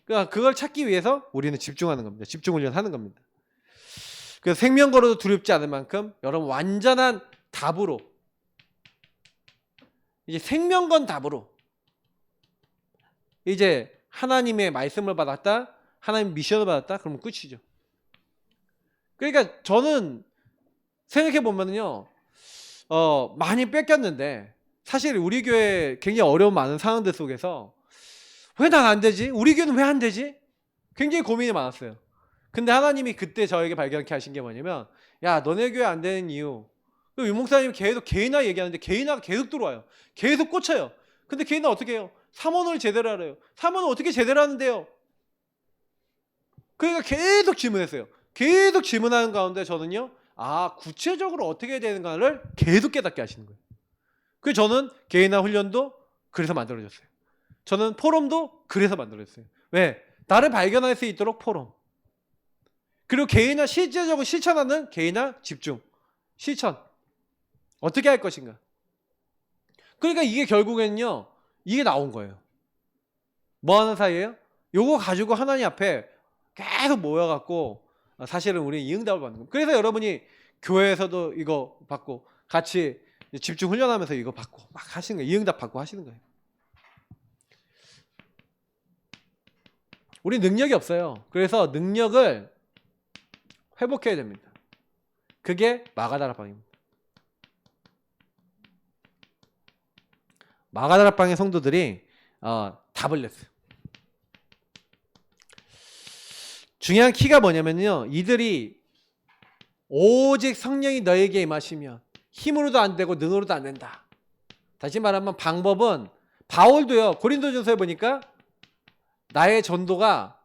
그러니까 그걸 찾기 위해서 우리는 집중하는 겁니다. 집중 훈련하는 겁니다. 그래서 생명거로도 두렵지 않을 만큼 여러분 완전한 답으로 이제 생명건 답으로 이제 하나님의 말씀을 받았다. 하나님 미션을 받았다? 그러면 끝이죠. 그러니까 저는 생각해 보면요, 많이 뺏겼는데 사실 우리 교회 굉장히 어려운 많은 상황들 속에서 왜 난 안 되지? 우리 교회는 왜 안 되지? 굉장히 고민이 많았어요. 근데 하나님이 그때 저에게 발견케 하신 게 뭐냐면, 야, 너네 교회 안 되는 이유. 유 목사님이 계속 개인화 얘기하는데 개인화가 계속 들어와요. 계속 꽂혀요. 근데 개인화 어떻게 해요? 삼원을 제대로 하래요. 삼원을 어떻게 제대로 하는데요? 그러니까 계속 질문했어요. 계속 질문하는 가운데 저는요, 구체적으로 어떻게 해야 되는가를 계속 깨닫게 하시는 거예요. 그래서 저는 개인화 훈련도 그래서 만들어졌어요. 저는 포럼도 그래서 만들어졌어요. 왜? 나를 발견할 수 있도록 포럼. 그리고 개인화 실제적으로 실천하는 개인화 집중. 실천. 어떻게 할 것인가. 그러니까 이게 결국에는요, 이게 나온 거예요. 뭐 하는 사이에요? 요거 가지고 하나님 앞에 계속 모여갖고 사실은 우리는 이 응답을 받는 거예요. 그래서 여러분이 교회에서도 이거 받고 같이 집중 훈련하면서 이거 받고 막 하시는 거예요. 이 응답 받고 하시는 거예요. 우리 능력이 없어요. 그래서 능력을 회복해야 됩니다. 그게 마가다락방입니다. 마가다락방의 성도들이 답을 냈어요. 중요한 키가 뭐냐면요, 이들이 오직 성령이 너에게 임하시면 힘으로도 안 되고 능으로도 안 된다. 다시 말하면 방법은, 바울도요, 고린도전서에 보니까 나의 전도가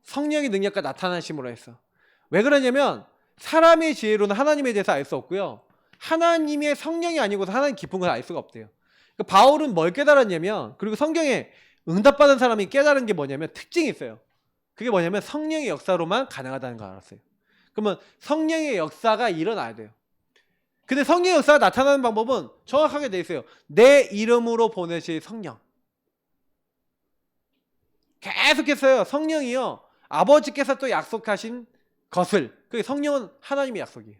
성령의 능력과 나타나심으로 했어. 왜 그러냐면 사람의 지혜로는 하나님에 대해서 알 수 없고요, 하나님의 성령이 아니고서 하나님 깊은 걸 알 수가 없대요. 그러니까 바울은 뭘 깨달았냐면, 그리고 성경에 응답받은 사람이 깨달은 게 뭐냐면 특징이 있어요. 그게 뭐냐면 성령의 역사로만 가능하다는 걸 알았어요. 그러면 성령의 역사가 일어나야 돼요. 근데 성령의 역사가 나타나는 방법은 정확하게 돼 있어요. 내 이름으로 보내실 성령. 계속했어요. 성령이요, 아버지께서 또 약속하신 것을, 그 성령은 하나님의 약속이에요.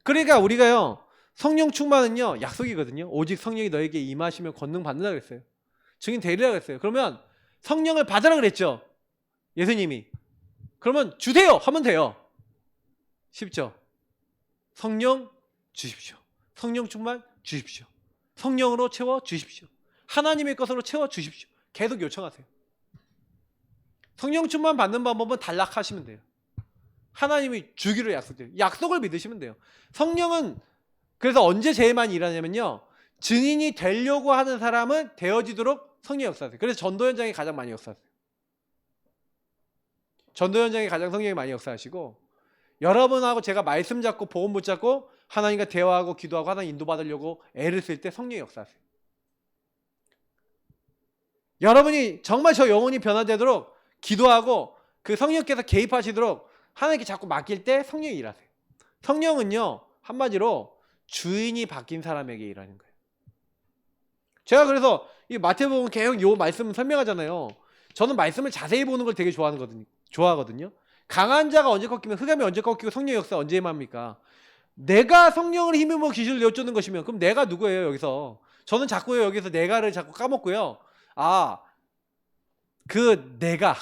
그러니까 우리가요, 성령 충만은요 약속이거든요. 오직 성령이 너에게 임하시면 권능 받는다 그랬어요. 증인 되리라 그랬어요. 그러면 성령을 받으라 그랬죠, 예수님이. 그러면 주세요 하면 돼요. 쉽죠? 성령 주십시오. 성령 충만 주십시오. 성령으로 채워 주십시오. 하나님의 것으로 채워 주십시오. 계속 요청하세요. 성령 충만 받는 방법은 단락하시면 돼요. 하나님이 주기로 약속돼요. 약속을 믿으시면 돼요. 성령은 그래서 언제 제일 많이 일하냐면요, 증인이 되려고 하는 사람은 되어지도록 성령 역사하세요. 그래서 전도 현장에 가장 많이 역사하세요. 전도 현장에 가장 성령이 많이 역사하시고, 여러분하고 제가 말씀 잡고 복음 붙잡고 하나님과 대화하고 기도하고 하나님 인도받으려고 애를 쓸 때 성령이 역사하세요. 여러분이 정말 저 영혼이 변화되도록 기도하고 그 성령께서 개입하시도록 하나님께 자꾸 맡길 때 성령이 일하세요. 성령은요, 한마디로 주인이 바뀐 사람에게 일하는 거예요. 제가 그래서 이 마태복음 계속 요 말씀을 설명하잖아요. 저는 말씀을 자세히 보는 걸 되게 좋아하거든요. 강한 자가 언제 꺾이면, 흑암이 언제 꺾이고 성령의 역사 언제 임합니까? 내가 성령을 힘입어 귀신을 내쫓는 것이면 그럼 내가 누구예요 여기서? 저는 자꾸요 여기서 내가를 자꾸 까먹고요, 그 내가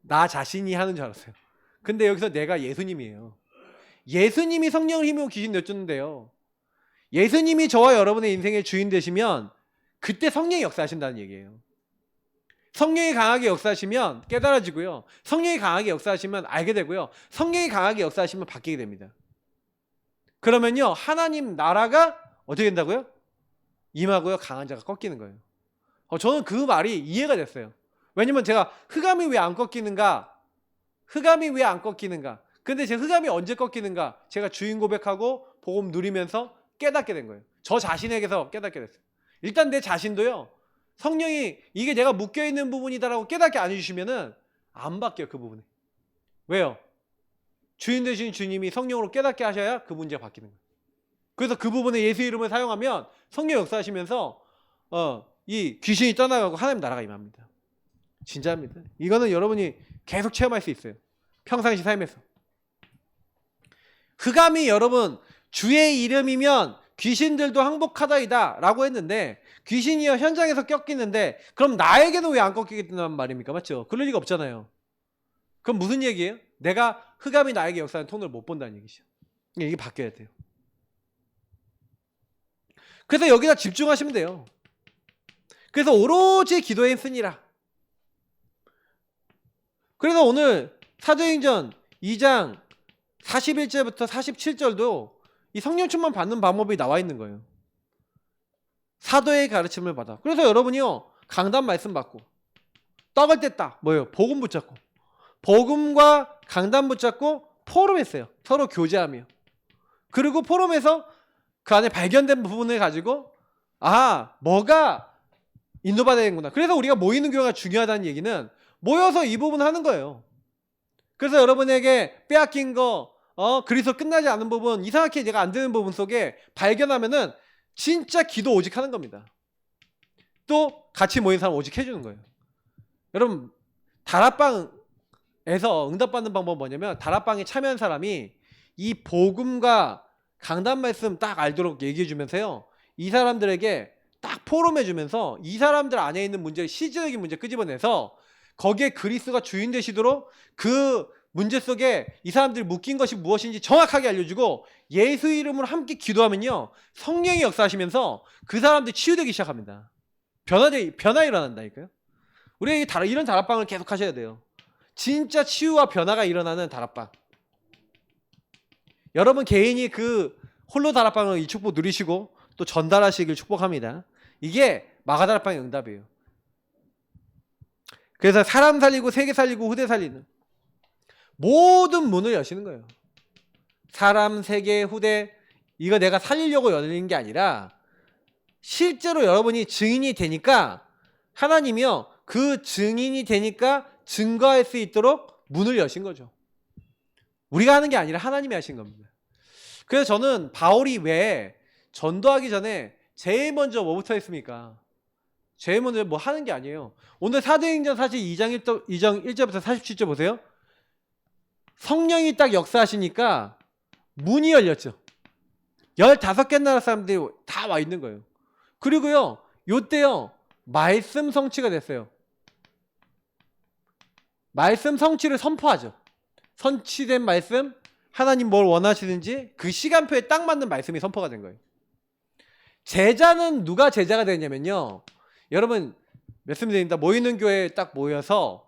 나 자신이 하는 줄 알았어요. 근데 여기서 내가 예수님이에요. 예수님이 성령을 힘입어 귀신 내쫓는데요, 예수님이 저와 여러분의 인생의 주인 되시면 그때 성령이 역사하신다는 얘기예요. 성령이 강하게 역사하시면 깨달아지고요, 성령이 강하게 역사하시면 알게 되고요, 성령이 강하게 역사하시면 바뀌게 됩니다. 그러면요, 하나님 나라가 어떻게 된다고요? 임하고요, 강한 자가 꺾이는 거예요. 저는 그 말이 이해가 됐어요. 왜냐면 제가 흑암이 왜 안 꺾이는가? 근데 제 흑암이 언제 꺾이는가? 제가 주인 고백하고 복음 누리면서 깨닫게 된 거예요. 저 자신에게서 깨닫게 됐어요. 일단 내 자신도요, 성령이 이게 내가 묶여있는 부분이다라고 깨닫게 안 해주시면은 안 바뀌어요, 그 부분이. 왜요? 주인 되신 주님이 성령으로 깨닫게 하셔야 그 문제가 바뀌는 거예요. 그래서 그 부분에 예수 이름을 사용하면 성령 역사하시면서 이 귀신이 떠나가고 하나님 나라가 임합니다. 진짜입니다. 이거는 여러분이 계속 체험할 수 있어요, 평상시 삶에서. 흑암이 여러분 주의 이름이면 귀신들도 항복하다이다 라고 했는데, 귀신이요 현장에서 꺾이는데 그럼 나에게는 왜 안 꺾이겠다는 말입니까? 맞죠? 그럴 리가 없잖아요. 그럼 무슨 얘기예요? 내가 흑암이 나에게 역사하는 통로를 못 본다는 얘기죠. 이게 바뀌어야 돼요. 그래서 여기다 집중하시면 돼요. 그래서 오로지 기도에 쓰니라. 그래서 오늘 사도행전 2장 41절부터 47절도 이 성령 충만 받는 방법이 나와 있는 거예요. 사도의 가르침을 받아. 그래서 여러분이요, 강단 말씀 받고 떡을 뗐다. 뭐예요? 복음 붙잡고, 복음과 강단 붙잡고 포럼했어요. 서로 교제하며. 그리고 포럼에서 그 안에 발견된 부분을 가지고 뭐가 인도받아야 되는구나. 그래서 우리가 모이는 교회가 중요하다는 얘기는 모여서 이 부분 하는 거예요. 그래서 여러분에게 빼앗긴 거, 그리스도 끝나지 않은 부분, 이상하게 내가 안 되는 부분 속에 발견하면은 진짜 기도 오직 하는 겁니다. 또 같이 모인 사람 오직 해주는 거예요. 여러분, 다락방에서 응답받는 방법은 뭐냐면, 다락방에 참여한 사람이 이 복음과 강단 말씀 딱 알도록 얘기해 주면서요, 이 사람들에게 딱 포럼해 주면서 이 사람들 안에 있는 문제, 실질적인 문제 끄집어내서 거기에 그리스도가 주인 되시도록 그 문제 속에 이 사람들이 묶인 것이 무엇인지 정확하게 알려주고 예수 이름으로 함께 기도하면요, 성령이 역사하시면서 그 사람들이 치유되기 시작합니다. 변화 일어난다니까요. 우리가 이런 다락방을 계속 하셔야 돼요. 진짜 치유와 변화가 일어나는 다락방. 여러분 개인이 그 홀로 다락방을 이 축복 누리시고 또 전달하시길 축복합니다. 이게 마가다락방의 응답이에요. 그래서 사람 살리고 세계 살리고 후대 살리는 모든 문을 여시는 거예요. 사람, 세계, 후대, 이거 내가 살리려고 열리는 게 아니라 실제로 여러분이 증인이 되니까 하나님이요, 그 증인이 되니까 증거할 수 있도록 문을 여신 거죠. 우리가 하는 게 아니라 하나님이 하신 겁니다. 그래서 저는 바울이 왜 전도하기 전에 제일 먼저 뭐부터 했습니까? 제일 먼저 뭐 하는 게 아니에요. 오늘 사도행전 사실 2장 1절부터 47절 보세요. 성령이 딱 역사하시니까 문이 열렸죠. 15개 나라 사람들이 다 와 있는 거예요. 그리고요, 요때요, 말씀 성취가 됐어요. 말씀 성취를 선포하죠. 선취된 말씀, 하나님 뭘 원하시는지 그 시간표에 딱 맞는 말씀이 선포가 된 거예요. 제자는 누가 제자가 되냐면요, 여러분 말씀드립니다. 모이는 교회에 딱 모여서,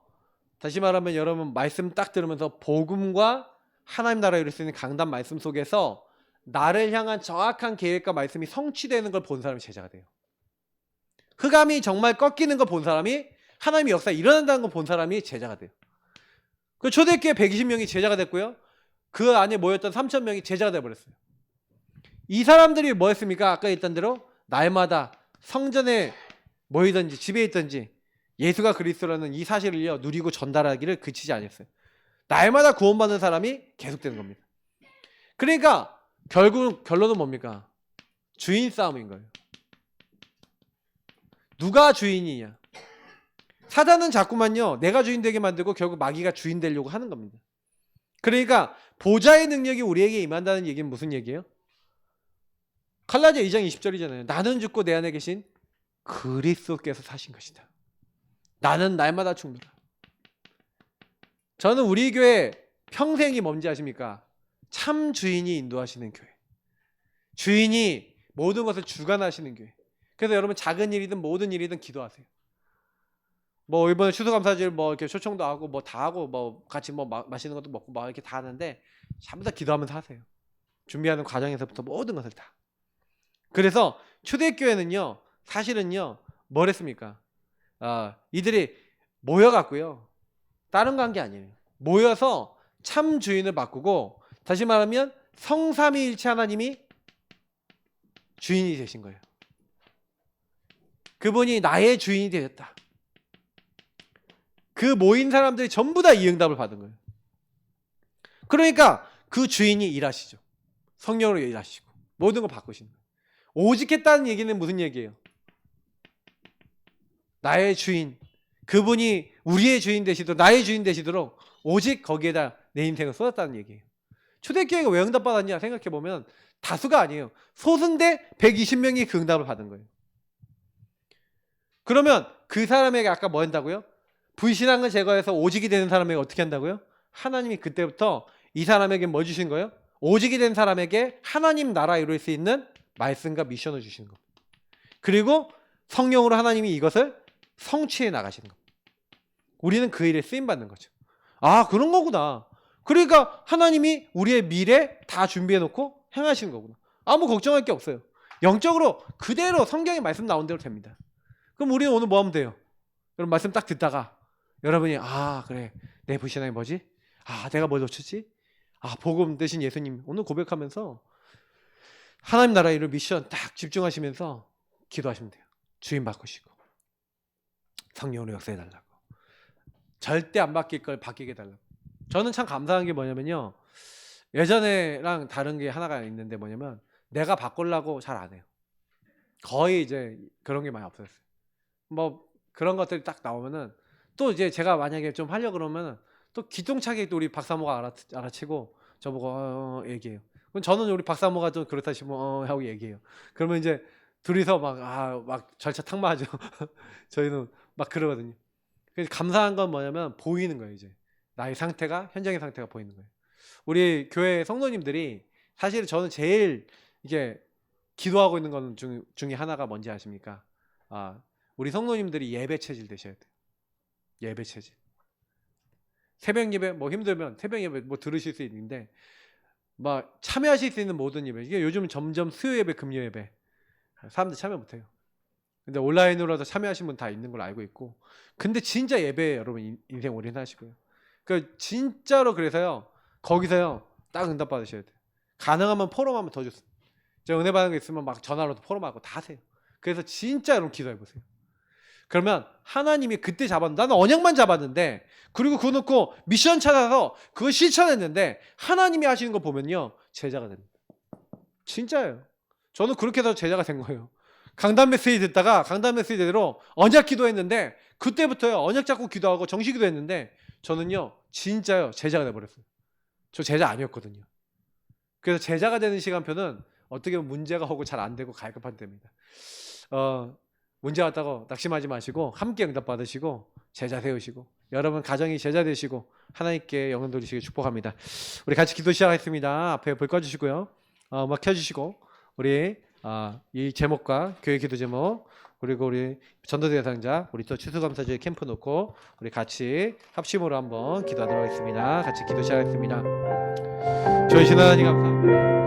다시 말하면 여러분 말씀 딱 들으면서 복음과 하나님 나라를 이룰 수 있는 강단 말씀 속에서 나를 향한 정확한 계획과 말씀이 성취되는 걸 본 사람이 제자가 돼요. 흑암이 정말 꺾이는 걸 본 사람이, 하나님의 역사가 일어난다는 걸 본 사람이 제자가 돼요. 그 초대교회 120명이 제자가 됐고요, 그 안에 모였던 3,000명이 제자가 돼버렸어요. 이 사람들이 뭐 했습니까? 아까 했던 대로 날마다 성전에 모이든지 집에 있든지 예수가 그리스도라는 이 사실을요 누리고 전달하기를 그치지 않았어요. 날마다 구원받는 사람이 계속되는 겁니다. 그러니까 결국 결론은 뭡니까? 주인 싸움인 거예요. 누가 주인이냐? 사단은 자꾸만요 내가 주인 되게 만들고 결국 마귀가 주인 되려고 하는 겁니다. 그러니까 보좌의 능력이 우리에게 임한다는 얘기는 무슨 얘기예요? 갈라디아 2장 20절이잖아요. 나는 죽고 내 안에 계신 그리스도께서 사신 것이다. 나는 날마다 죽노라. 저는 우리 교회 평생이 뭔지 아십니까? 참 주인이 인도하시는 교회, 주인이 모든 것을 주관하시는 교회. 그래서 여러분 작은 일이든 모든 일이든 기도하세요. 뭐 이번에 추수감사절 뭐 이렇게 초청도 하고 뭐 다 하고 뭐 같이 뭐 맛있는 것도 먹고 막 이렇게 다 하는데 전부 다 기도하면서 하세요. 준비하는 과정에서부터 모든 것을 다. 그래서 초대교회는요 사실은요 뭘 했습니까? 이들이 모여갖고요, 다른 거 한 게 아니에요. 모여서 참 주인을 바꾸고, 다시 말하면 성삼위일체 하나님이 주인이 되신 거예요. 그분이 나의 주인이 되셨다. 그 모인 사람들이 전부 다 이 응답을 받은 거예요. 그러니까 그 주인이 일하시죠. 성령으로 일하시고 모든 걸 바꾸시는 거예요. 오직 했다는 얘기는 무슨 얘기예요? 나의 주인, 그분이 우리의 주인 되시도록, 나의 주인 되시도록 오직 거기에다 내 인생을 쏟았다는 얘기예요. 초대교회가 왜 응답받았냐 생각해보면 다수가 아니에요. 소수인데 120명이 그 응답을 받은 거예요. 그러면 그 사람에게 아까 뭐 한다고요? 불신앙을 제거해서 오직이 되는 사람에게 어떻게 한다고요? 하나님이 그때부터 이 사람에게 뭐 주신 거예요? 오직이 된 사람에게 하나님 나라 이룰 수 있는 말씀과 미션을 주시는 겁니다. 그리고 성령으로 하나님이 이것을 성취해 나가시는 겁니다. 우리는 그 일에 쓰임 받는 거죠. 아, 그런 거구나. 그러니까 하나님이 우리의 미래 다 준비해 놓고 행하시는 거구나. 아무 걱정할 게 없어요. 영적으로 그대로 성경의 말씀 나온 대로 됩니다. 그럼 우리는 오늘 뭐 하면 돼요? 여러분 말씀 딱 듣다가 여러분이 아 그래 내 불신앙이 뭐지? 아 내가 뭘 놓쳤지? 아 복음 되신 예수님 오늘 고백하면서 하나님 나라 이룰 미션 딱 집중하시면서 기도하시면 돼요. 주인 바꾸시고 성령으로 역사해달라고. 절대 안 바뀔 걸 바뀌게 해달라고. 저는 참 감사한 게 뭐냐면요. 예전에랑 다른 게 하나가 있는데 뭐냐면 내가 바꾸려고 잘 안 해요. 거의 이제 그런 게 많이 없어졌어요. 뭐 그런 것들이 딱 나오면은 또 이제 제가 만약에 좀 하려고 그러면은 또 기똥차게 또 우리 박사모가 알아치고 저보고 얘기해요. 그럼 저는 우리 박사모가 좀 그렇다 싶으면 하고 얘기해요. 그러면 이제 둘이서 막 절차 탁마하죠. 저희는 막 그러거든요. 그래서 감사한 건 뭐냐면 보이는 거예요. 이제 나의 상태가 현장의 상태가 보이는 거예요. 우리 교회 성도님들이 사실 저는 제일 이게 기도하고 있는 건 중에 하나가 뭔지 아십니까? 우리 성도님들이 예배 체질 되셔야 돼요. 예배 체질. 새벽 예배 뭐 힘들면 새벽 예배 뭐 들으실 수 있는데 막 참여하실 수 있는 모든 예배. 이게 요즘 점점 수요 예배, 금요 예배 사람들 참여 못 해요. 근데 온라인으로도 참여하신 분 다 있는 걸로 알고 있고. 근데 진짜 예배에 여러분 인생 올인하시고요. 그 진짜로 그래서요. 거기서요. 딱 응답 받으셔야 돼요. 가능하면 포럼하면 더 좋습니다. 제가 은혜 받는 게 있으면 막 전화로도 포럼하고 다 하세요. 그래서 진짜 여러분 기도해 보세요. 그러면 하나님이 그때 나는 언약만 잡았는데 그리고 그거 놓고 미션 찾아서 그거 실천했는데 하나님이 하시는 거 보면요. 제자가 됩니다. 진짜예요. 저는 그렇게 해서 제자가 된 거예요. 강단 메시지 듣다가 강단 메시지대로 언약 기도했는데 그때부터요. 언약 잡고 기도하고 정식 기도했는데 저는요. 진짜요. 제자가 돼버렸어요. 저 제자 아니었거든요. 그래서 제자가 되는 시간표는 어떻게 보면 문제가 오고 잘 안 되고 갈급한 때입니다. 문제 왔다고 낙심하지 마시고 함께 응답 받으시고 제자 세우시고 여러분 가정이 제자 되시고 하나님께 영광 돌리시길 축복합니다. 우리 같이 기도 시작하겠습니다. 앞에 불 꺼주시고요. 음악 켜주시고 우리 이 제목과 교회 기도 제목 그리고 우리 전도 대상자 우리 또 추수감사주의 캠프 놓고 우리 같이 합심으로 한번 기도하도록 하겠습니다. 같이 기도 시작하겠습니다. 좋으신 하나님 감사합니다.